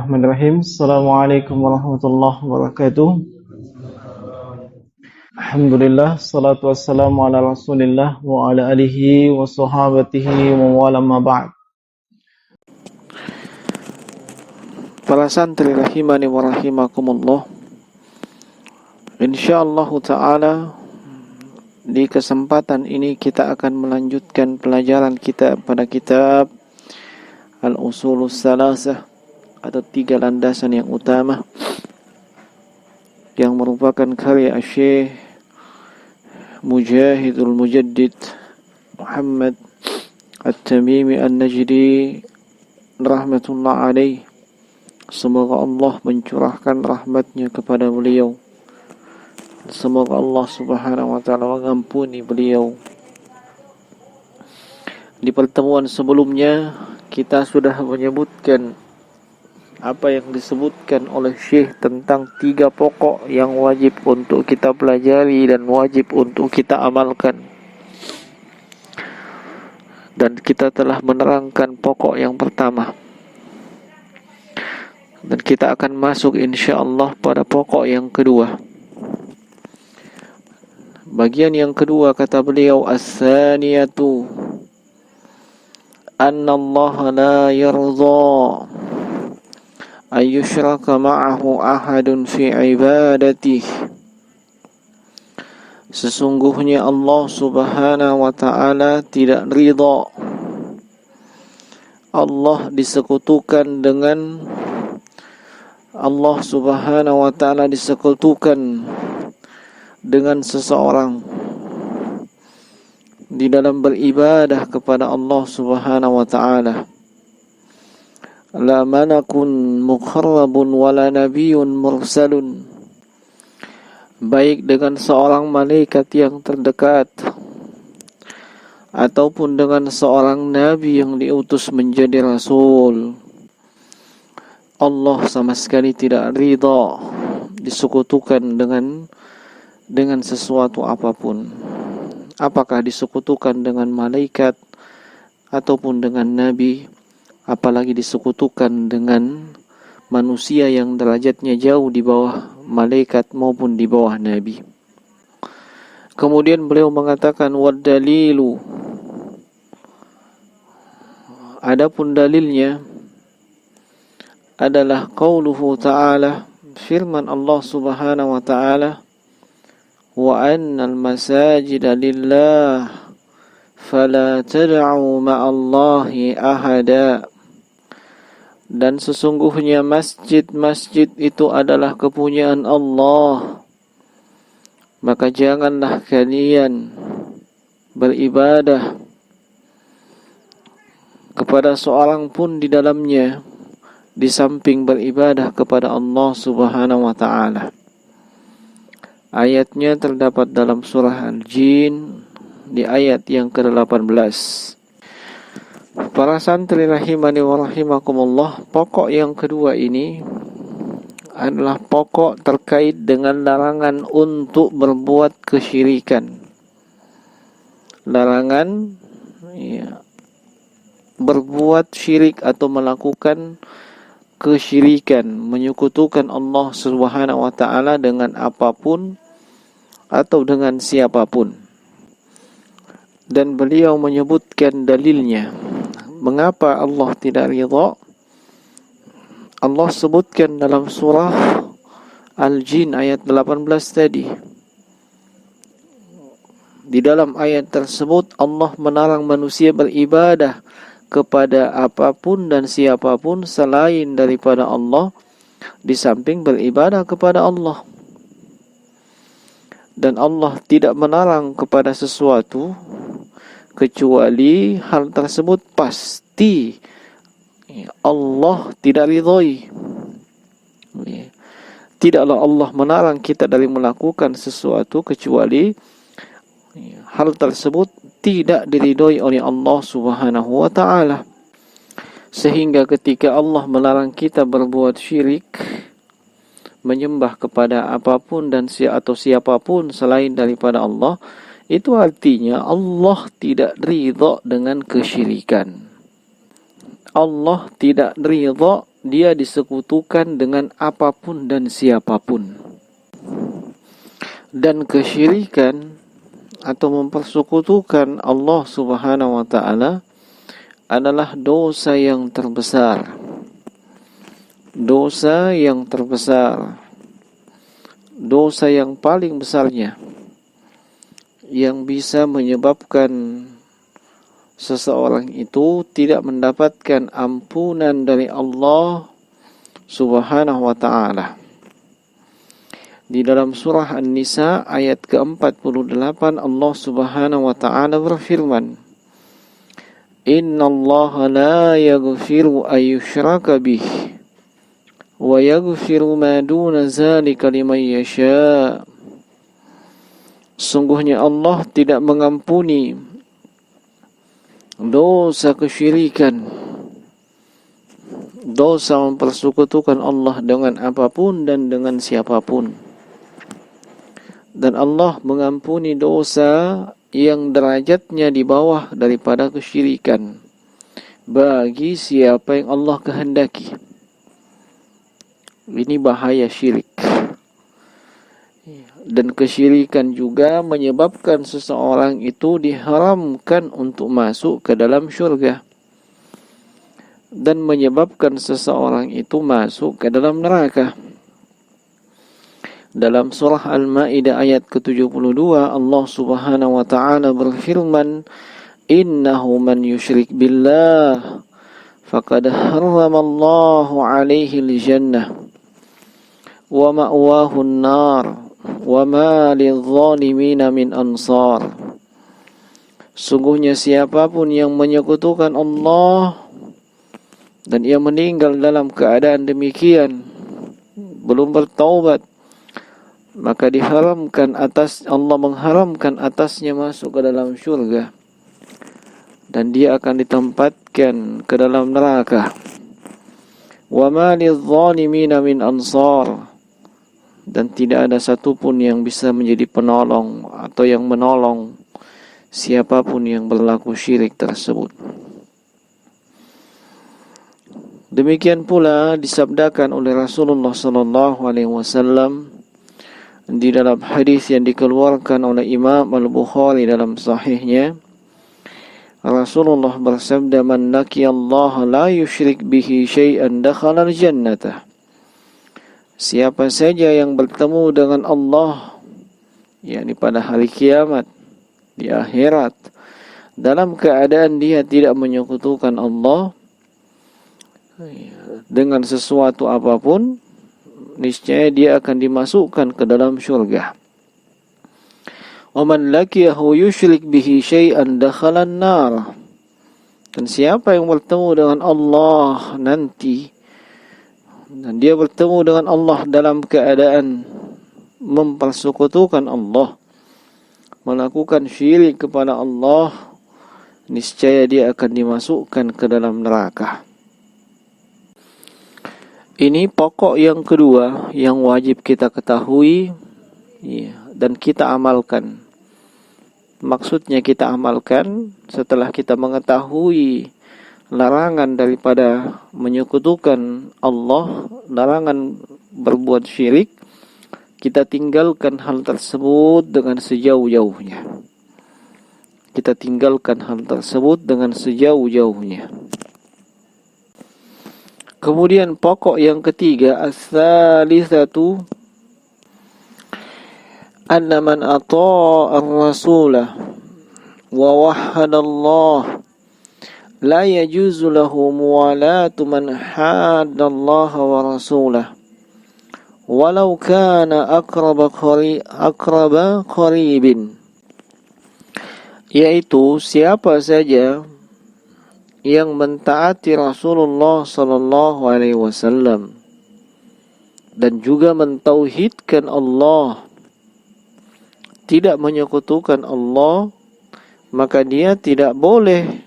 Bismillahirrahmanirrahim. Assalamualaikum warahmatullahi wabarakatuh. Alhamdulillah, salatu wassalamu ala rasulillah wa ala alihi wa sahabatihi wa wala ma ba'd. Para santri rahimani wa rahimakumullah. Insyaallah ta'ala di kesempatan ini kita akan melanjutkan pelajaran kita pada kitab Al-Usulus Salasah atau 3 landasan yang utama yang merupakan karya Syekh Mujahidul Mujaddid Muhammad At-Tamimi An-Najdi rahmatullah alaih. Semoga Allah mencurahkan rahmatnya kepada beliau. Semoga Allah subhanahu wa ta'ala mengampuni beliau. Di pertemuan sebelumnya kita sudah menyebutkan apa yang disebutkan oleh Syekh tentang 3 pokok yang wajib untuk kita pelajari dan wajib untuk kita amalkan. Dan kita telah menerangkan pokok yang pertama. Dan kita akan masuk insyaallah pada pokok yang kedua. Bagian yang kedua kata beliau, as-saniyatu anna Allah la yarda ayyushraka ma'ahu ahadun fi ibadatihi. Sesungguhnya Allah subhanahu wa ta'ala tidak ridha Allah disekutukan dengan Allah subhanahu wa ta'ala disekutukan dengan seseorang di dalam beribadah kepada Allah subhanahu wa ta'ala. La malakun mukharrabun wala nabiyyun mursalun, baik dengan seorang malaikat yang terdekat ataupun dengan seorang nabi yang diutus menjadi rasul. Allah sama sekali tidak ridha disekutukan dengan sesuatu apapun. Apakah disekutukan dengan malaikat ataupun dengan nabi, apalagi disekutukan dengan manusia yang derajatnya jauh di bawah malaikat maupun di bawah nabi. Kemudian beliau mengatakan wad dalilu, adapun dalilnya adalah qauluhu ta'ala, firman Allah subhanahu wa ta'ala, wa annal masajida lillah fala tad'u ma'allahi ahada. Dan sesungguhnya masjid-masjid itu adalah kepunyaan Allah, maka janganlah kalian beribadah kepada seorang pun di dalamnya di samping beribadah kepada Allah subhanahu wa ta'ala. Ayatnya terdapat dalam surah Al-Jin di ayat yang ke-18. Para santri rahimani wa rahimakumullah, pokok yang kedua ini adalah pokok terkait dengan larangan untuk berbuat kesyirikan. Larangan berbuat syirik atau melakukan kesyirikan, menyekutukan Allah subhanahu wa ta'ala dengan apapun atau dengan siapapun. Dan beliau menyebutkan dalilnya. Mengapa Allah tidak ridha? Allah sebutkan dalam surah Al-Jin ayat 18 tadi. Di dalam ayat tersebut Allah melarang manusia beribadah kepada apapun dan siapapun selain daripada Allah, di samping beribadah kepada Allah. Dan Allah tidak melarang kepada sesuatu kecuali hal tersebut pasti Allah tidak ridhoi. Tidaklah Allah melarang kita dari melakukan sesuatu kecuali hal tersebut tidak diridhoi oleh Allah subhanahu wa ta'ala. Sehingga ketika Allah melarang kita berbuat syirik, menyembah kepada apapun dan siapapun selain daripada Allah, itu artinya Allah tidak ridha dengan kesyirikan. Allah tidak ridha dia disekutukan dengan apapun dan siapapun. Dan kesyirikan atau mempersekutukan Allah Subhanahu wa taala adalah dosa yang terbesar. Dosa yang terbesar. Dosa yang paling besarnya, yang bisa menyebabkan seseorang itu tidak mendapatkan ampunan dari Allah Subhanahu wa taala. Di dalam surah An-Nisa ayat ke-48 Allah Subhanahu wa taala berfirman, "Innallaha la yaghfiru ay yushraka bih wa yaghfiru ma duna dzalika liman yasha." Sungguhnya Allah tidak mengampuni dosa kesyirikan, dosa mempersekutukan Allah dengan apapun dan dengan siapapun. Dan Allah mengampuni dosa yang derajatnya di bawah daripada kesyirikan bagi siapa yang Allah kehendaki. Ini bahaya syirik. Dan kesyirikan juga menyebabkan seseorang itu diharamkan untuk masuk ke dalam syurga, dan menyebabkan seseorang itu masuk ke dalam neraka. Dalam surah Al-Maidah ayat ke-72 Allah Subhanahu wa taala berfirman, "Innahu man yusyrik billah faqad harramallahu 'alaihi al-jannah wa ma'wahu an-nar wa ma lidh-dhalimina min ansar." Sungguhnya siapapun yang menyekutukan Allah dan ia meninggal dalam keadaan demikian, belum bertaubat, maka Allah mengharamkan atasnya masuk ke dalam syurga, dan dia akan ditempatkan ke dalam neraka. Wa ma lidh-dhalimina min ansar, dan tidak ada satupun yang bisa menjadi penolong atau yang menolong siapapun yang berlaku syirik tersebut. Demikian pula disabdakan oleh Rasulullah sallallahu alaihi wasallam di dalam hadis yang dikeluarkan oleh Imam Al-Bukhari dalam sahihnya. Rasulullah bersabda, "Man laqiyallaha la yusyrik bihi syai'an dakhala al-jannah." Siapa saja yang bertemu dengan Allah, yakni pada hari kiamat, di akhirat, dalam keadaan dia tidak menyekutukan Allah dengan sesuatu apapun, niscaya dia akan dimasukkan ke dalam syurga. "Wa man laqiyahu yusyrik bihi syai'an dakhala an-nar." Dan siapa yang bertemu dengan Allah nanti, dan dia bertemu dengan Allah dalam keadaan mempersekutukan Allah, melakukan syirik kepada Allah, niscaya dia akan dimasukkan ke dalam neraka. Ini pokok yang kedua yang wajib kita ketahui dan kita amalkan. Maksudnya kita amalkan setelah kita mengetahui larangan daripada menyekutukan Allah, larangan berbuat syirik, kita tinggalkan hal tersebut dengan sejauh-jauhnya. Kita tinggalkan hal tersebut dengan sejauh-jauhnya. Kemudian pokok yang ketiga, as-salisatu anna man ata'a ar-rasulah wa wahhada Allah la yajuzu lahu muwalatu man hadda Allah wa rasulah walau kana aqraba qaribin. Yaitu siapa saja yang mentaati Rasulullah sallallahu alaihi wasallam dan juga mentauhidkan Allah, tidak menyekutukan Allah, maka dia tidak boleh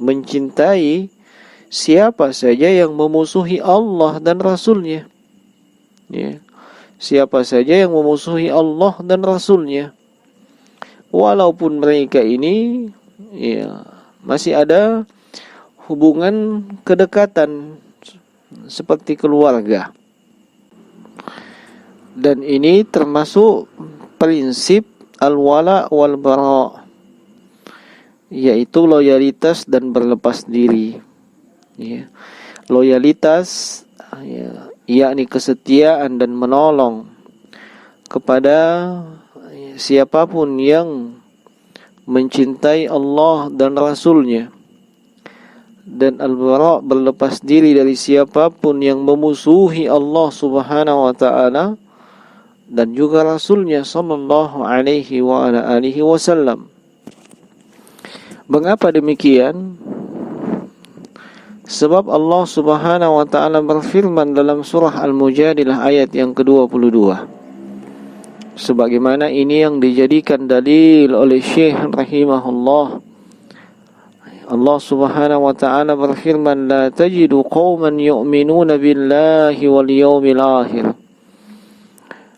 mencintai siapa saja yang memusuhi Allah dan Rasulnya. Ya. Siapa saja yang memusuhi Allah dan Rasulnya, walaupun mereka ini masih ada hubungan kedekatan, seperti keluarga. Dan ini termasuk prinsip al-wala wal bara, yaitu loyalitas dan berlepas diri. Ya. Loyalitas yakni kesetiaan dan menolong kepada siapapun yang mencintai Allah dan Rasulnya. Dan al-bara, berlepas diri dari siapapun yang memusuhi Allah subhanahu wa ta'ala dan juga Rasulnya sallallahu alaihi wa ala alihi wasallam. Mengapa demikian? Sebab Allah subhanahu wa ta'ala berfirman dalam surah Al-Mujadilah ayat yang ke-22. Sebagaimana ini yang dijadikan dalil oleh Syekh rahimahullah. Allah subhanahu wa ta'ala berfirman, La tajidu qawman yu'minuna billahi wal yawmil akhir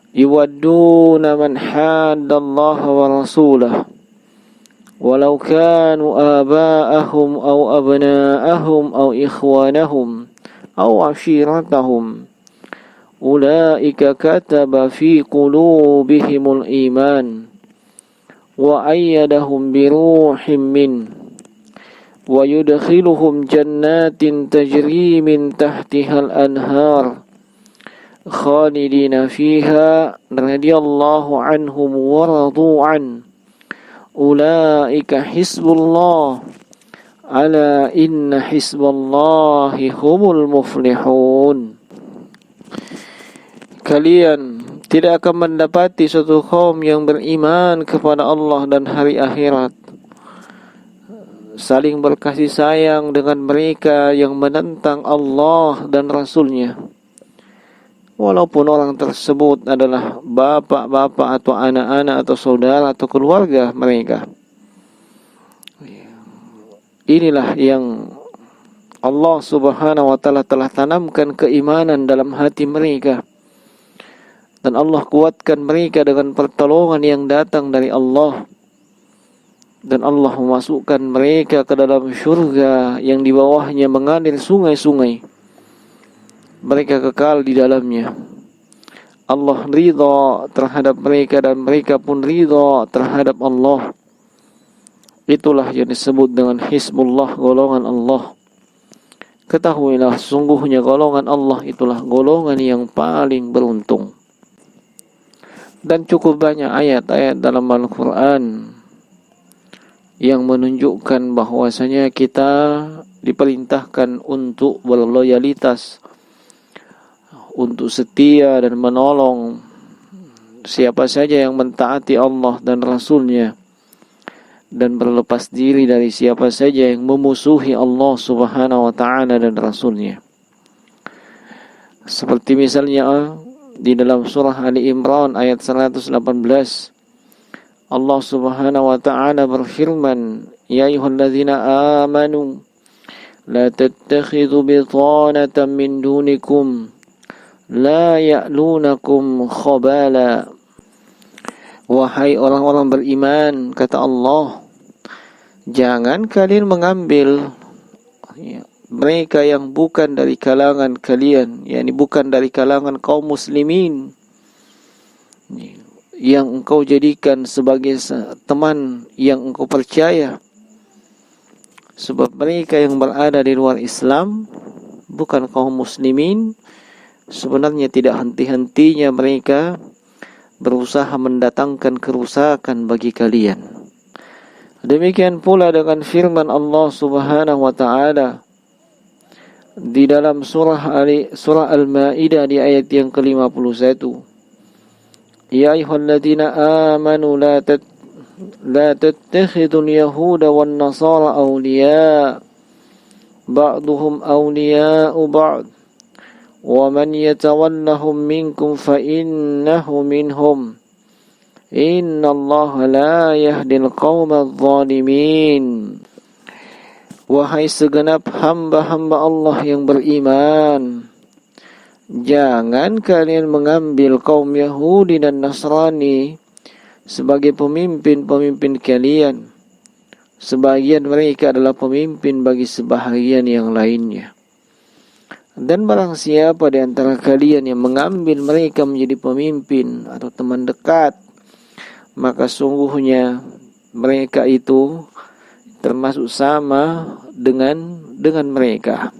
yuwadduna man haddallaha wa rasulah walau kanu aba'ahum aw abna'ahum aw ikhwanahum aw ashiratahum ulaika kataba fi qulubihimul iman wa ayyadahum biruhim min wa yudkhiluhum jannatin tajri min tahtihal anhar khalidina fiha radhiyallahu anhum wa radu an ulaika hizbullah ala inna hizballahi humul muflihun. Kalian tidak akan mendapati suatu kaum yang beriman kepada Allah dan hari akhirat saling berkasih sayang dengan mereka yang menentang Allah dan Rasulnya, walaupun orang tersebut adalah bapak-bapak atau anak-anak atau saudara atau keluarga mereka. Inilah yang Allah subhanahu wa ta'ala telah tanamkan keimanan dalam hati mereka, dan Allah kuatkan mereka dengan pertolongan yang datang dari Allah. Dan Allah memasukkan mereka ke dalam syurga yang di bawahnya mengalir sungai-sungai. Mereka kekal di dalamnya. Allah ridha terhadap mereka dan mereka pun ridha terhadap Allah. Itulah yang disebut dengan Hizbullah, golongan Allah. Ketahuilah, sungguhnya golongan Allah itulah golongan yang paling beruntung. Dan cukup banyak ayat-ayat dalam Al-Quran yang menunjukkan bahwasanya kita diperintahkan untuk berloyalitas, untuk setia dan menolong siapa saja yang mentaati Allah dan Rasulnya, dan berlepas diri dari siapa saja yang memusuhi Allah subhanahu wa ta'ala dan Rasulnya. Seperti misalnya di dalam surah Ali Imran ayat 118, Allah subhanahu wa ta'ala berfirman, Ya ayyuhalladzina amanu la tattakhidhu bitanatan min dunikum la ya'lunakum khabala. Wahai orang-orang beriman, kata Allah, jangan kalian mengambil mereka yang bukan dari kalangan kalian, yakni bukan dari kalangan kaum muslimin, yang engkau jadikan sebagai teman yang engkau percaya. Sebab mereka yang berada di luar Islam, bukan kaum muslimin, sebenarnya tidak henti-hentinya mereka berusaha mendatangkan kerusakan bagi kalian. Demikian pula dengan firman Allah subhanahu wa ta'ala di dalam surah Al-Ma'idah di ayat yang ke-51. Ya ayyuhalladzina amanu la tattakhidul yahuda wan nasara awliya ba'duhum awliya'u ba'd wa man yatawallahum minkum fa innahu minhum innallaha la yahdil qaumadh dhalimin. Wahai segenap hamba-hamba Allah yang beriman, jangan kalian mengambil kaum Yahudi dan Nasrani sebagai pemimpin-pemimpin kalian. Sebagian mereka adalah pemimpin bagi sebahagian yang lainnya. Dan barang siapa di antara kalian yang mengambil mereka menjadi pemimpin atau teman dekat, maka sungguhnya mereka itu termasuk sama dengan mereka.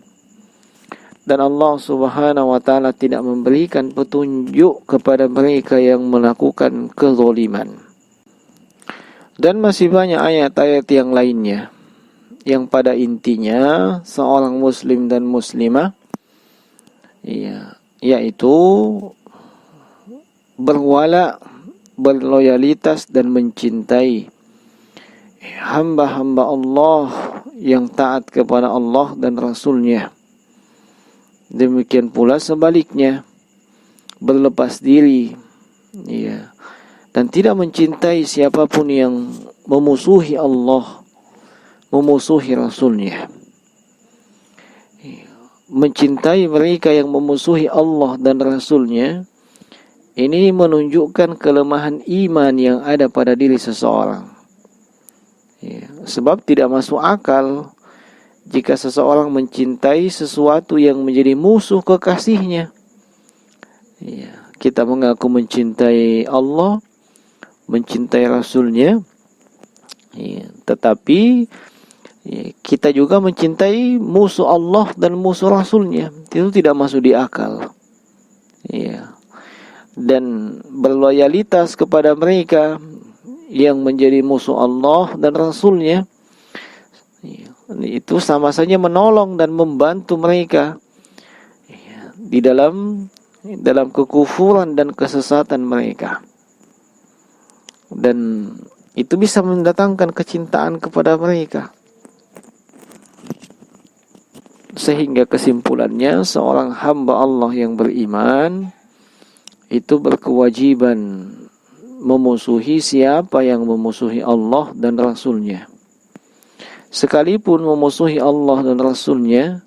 Dan Allah Subhanahu wa taala tidak memberikan petunjuk kepada mereka yang melakukan kezaliman. Dan masih banyak ayat-ayat yang lainnya yang pada intinya seorang muslim dan muslimah yaitu berwala, berloyalitas dan mencintai hamba-hamba Allah yang taat kepada Allah dan Rasulnya. Demikian pula sebaliknya, berlepas diri dan tidak mencintai siapapun yang memusuhi Allah, memusuhi Rasulnya. Mencintai mereka yang memusuhi Allah dan Rasulnya, ini menunjukkan kelemahan iman yang ada pada diri seseorang. Sebab tidak masuk akal jika seseorang mencintai sesuatu yang menjadi musuh kekasihnya. Kita mengaku mencintai Allah, mencintai Rasulnya, tetapi kita juga mencintai musuh Allah dan musuh Rasulnya. Itu tidak masuk di akal. Dan berloyalitas kepada mereka yang menjadi musuh Allah dan Rasulnya, itu sama saja menolong dan membantu mereka di dalam kekufuran dan kesesatan mereka. Dan itu bisa mendatangkan kecintaan kepada mereka. Sehingga kesimpulannya, seorang hamba Allah yang beriman itu berkewajiban memusuhi siapa yang memusuhi Allah dan Rasulnya. Sekalipun memusuhi Allah dan Rasulnya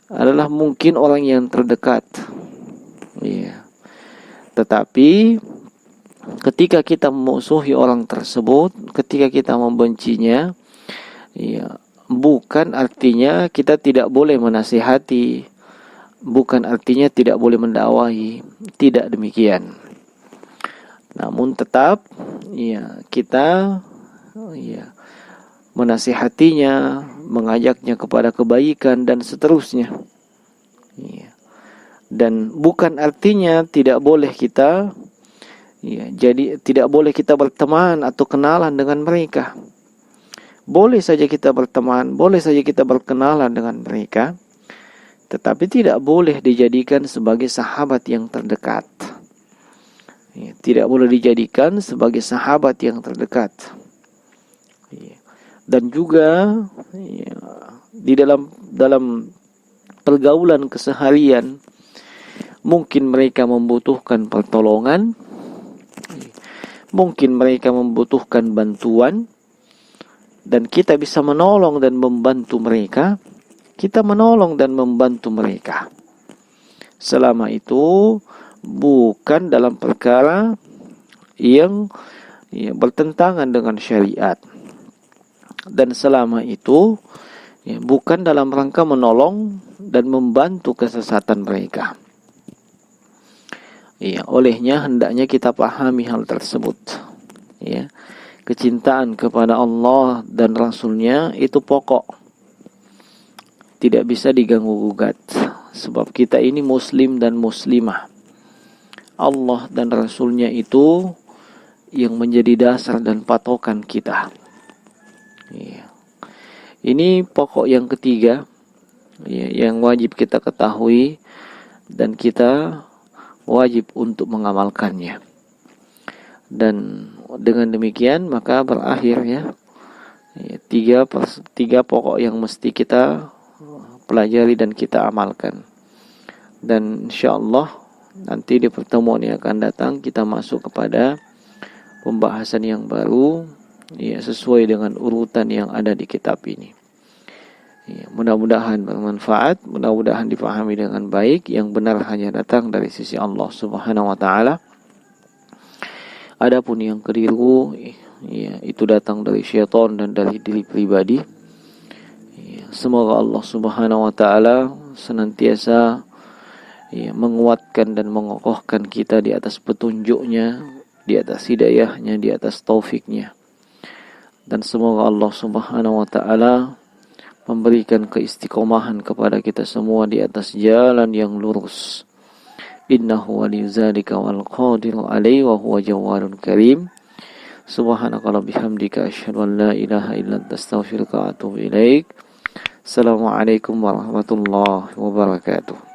adalah mungkin orang yang terdekat. Tetapi ketika kita memusuhi orang tersebut, ketika kita membencinya, bukan artinya kita tidak boleh menasihati, bukan artinya tidak boleh mendakwahi. Tidak demikian. Namun tetap kita menasihatinya, mengajaknya kepada kebaikan dan seterusnya. Dan bukan artinya tidak boleh kita jadi tidak boleh kita berteman atau kenalan dengan mereka. Boleh saja kita berteman, boleh saja kita berkenalan dengan mereka, tetapi tidak boleh dijadikan sebagai sahabat yang terdekat. Tidak boleh dijadikan sebagai sahabat yang terdekat. Dan juga di dalam pergaulan keseharian, mungkin mereka membutuhkan pertolongan, mungkin mereka membutuhkan bantuan, dan kita bisa menolong dan membantu mereka. Kita menolong dan membantu mereka, selama itu bukan dalam perkara yang bertentangan dengan syariat, dan selama itu bukan dalam rangka menolong dan membantu kesesatan mereka. Olehnya hendaknya kita pahami hal tersebut. Kecintaan kepada Allah dan Rasulnya itu pokok, tidak bisa diganggu-gugat. Sebab kita ini muslim dan muslimah. Allah dan Rasulnya itu yang menjadi dasar dan patokan kita. Ini pokok yang ketiga yang wajib kita ketahui dan kita wajib untuk mengamalkannya. Dan dengan demikian maka berakhir tiga pokok yang mesti kita pelajari dan kita amalkan. Dan insyaallah nanti di pertemuan yang akan datang kita masuk kepada pembahasan yang baru sesuai dengan urutan yang ada di kitab ini. Mudah-mudahan bermanfaat, mudah-mudahan dipahami dengan baik. Yang benar hanya datang dari sisi Allah Subhanahu wa taala. Adapun yang keliru itu datang dari syaitan dan dari diri pribadi. Semoga Allah Subhanahu wa taala senantiasa menguatkan dan mengokohkan kita di atas petunjuknya, di atas hidayahnya, di atas taufiknya. Dan semoga Allah Subhanahu wa ta'ala memberikan keistiqomahan kepada kita semua di atas jalan yang lurus. Innahu waliyudzalika wal qadiru alaihi wa huwa jawwadun karim. Subhanakallahumma bihamdika asyhadu an la ilaha illa anta astaghfiruka wa atubu ilaik. Assalamualaikum warahmatullahi wabarakatuh.